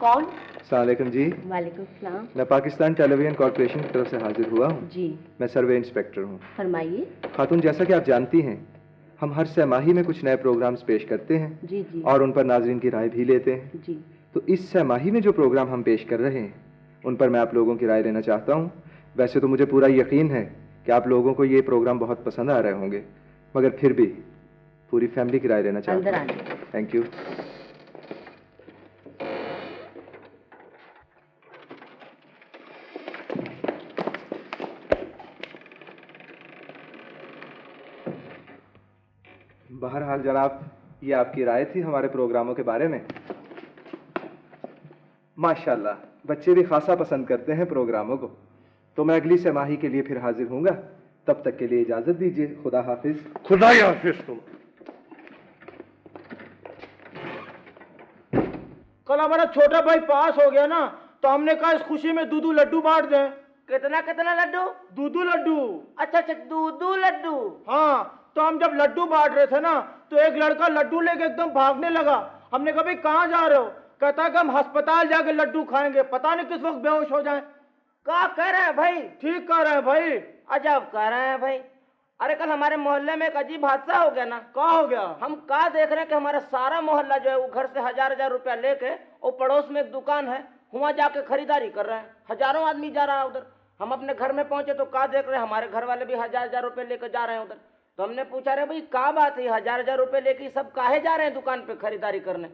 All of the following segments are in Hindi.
कौन? अस्सलामुअलैकुम जी। वालेकुम सलाम। मैं पाकिस्तान टेलीविजन कॉर्पोरेशन की तरफ से हाजिर हुआ हूँ जी। मैं सर्वे इंस्पेक्टर हूँ। फरमाइए। खातून, जैसा कि आप जानती हैं, हम हर सहमाही में कुछ नए प्रोग्राम्स पेश करते हैं। जी जी। और उन पर नाजरीन की राय भी लेते हैं। जी। तो इस सहमाही में जो प्रोग्राम हम पेश कर रहे हैं उन पर मैं आप लोगों की राय लेना चाहता हूँ। वैसे तो मुझे पूरा यकीन है कि आप लोगों को ये प्रोग्राम बहुत पसंद आ रहे होंगे, मगर फिर भी पूरी फैमिली की राय लेना चाहता हूँ। Thank you. बहरहाल जनाब, ये आपकी राय थी हमारे प्रोग्रामों के बारे में। माशाल्लाह, बच्चे भी खासा पसंद करते हैं प्रोग्रामों को। तो मैं अगली सहमाही के लिए फिर हाजिर हूँगा। तब तक के लिए इजाजत दीजिए। खुदा हाफिज। खुदा हाफिज। तुम कल हमारा छोटा भाई पास हो गया ना, तो हमने कहा इस खुशी में दूधू लड्डू बांट दें। कितना कितना लड्डू? दूधू लड्डू। अच्छा अच्छा, दूधू लड्डू। हाँ, तो हम जब लड्डू बांट रहे थे ना, तो एक लड़का लड्डू लेके एकदम भागने लगा। हमने कहा भाई कहाँ जा रहे हो? कहता कि हम अस्पताल जाके लड्डू खाएंगे, पता नहीं किस वक्त बेहोश हो जाए। क्या कह रहे हैं भाई? ठीक कह रहे हैं भाई। अजब कह रहे हैं भाई। अरे कल हमारे मोहल्ले में एक अजीब हादसा हो गया ना। क्या हो गया? हम क्या देख रहे हैं कि हमारा सारा मोहल्ला जो है वो घर से हजार रुपया लेके, और पड़ोस में एक दुकान है, वहां जाके खरीदारी कर रहे हैं। हजारों आदमी जा रहा है उधर। हम अपने घर में पहुंचे तो क्या देख रहे हैं, हमारे घर वाले भी हजार रुपए लेकर जा रहे हैं उधर। तो हमने पूछा, रहे भाई क्या बात है, हजार रुपए लेके सब काहे जा रहे हैं दुकान पे खरीदारी करने?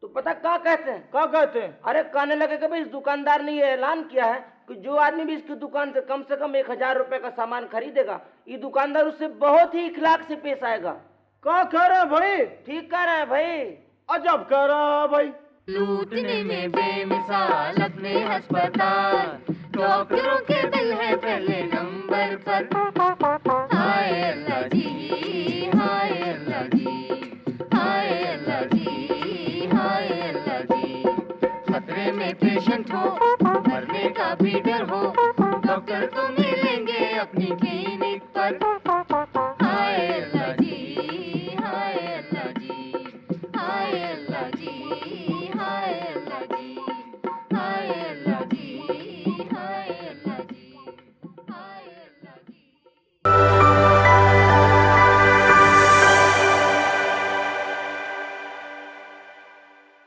तो पता क्या कहते हैं? क्या कहते हैं? अरे कहने लगे कि भाई इस दुकानदार ने ये ऐलान किया है कि जो आदमी भी इसकी दुकान से कम 1000 रुपए का सामान खरीदेगा, ये दुकानदार उससे बहुत ही इखलाक से पेश आएगा। क्या कह रहे हैं भाई? ठीक कह रहे हैं भाई। अजब कह रहा है भाई। लूटने में बेमिसाल अपने अस्पताल, डॉक्टरों के बिल है पहले नंबर पर। हाय अल्लाह जी, हाय अल्लाह जी, हाय अल्लाह जी, हाय अल्लाह जी। खतरे में पेशेंट हो, मरने का भी डर हो, डॉक्टर तो मिलेंगे अपनी क्लिनिक पर। हाय अल्लाह जी, हाय अल्लाह जी, हाय अल्लाह जी, हाय अल्लाह जी, हाय अल्लाह।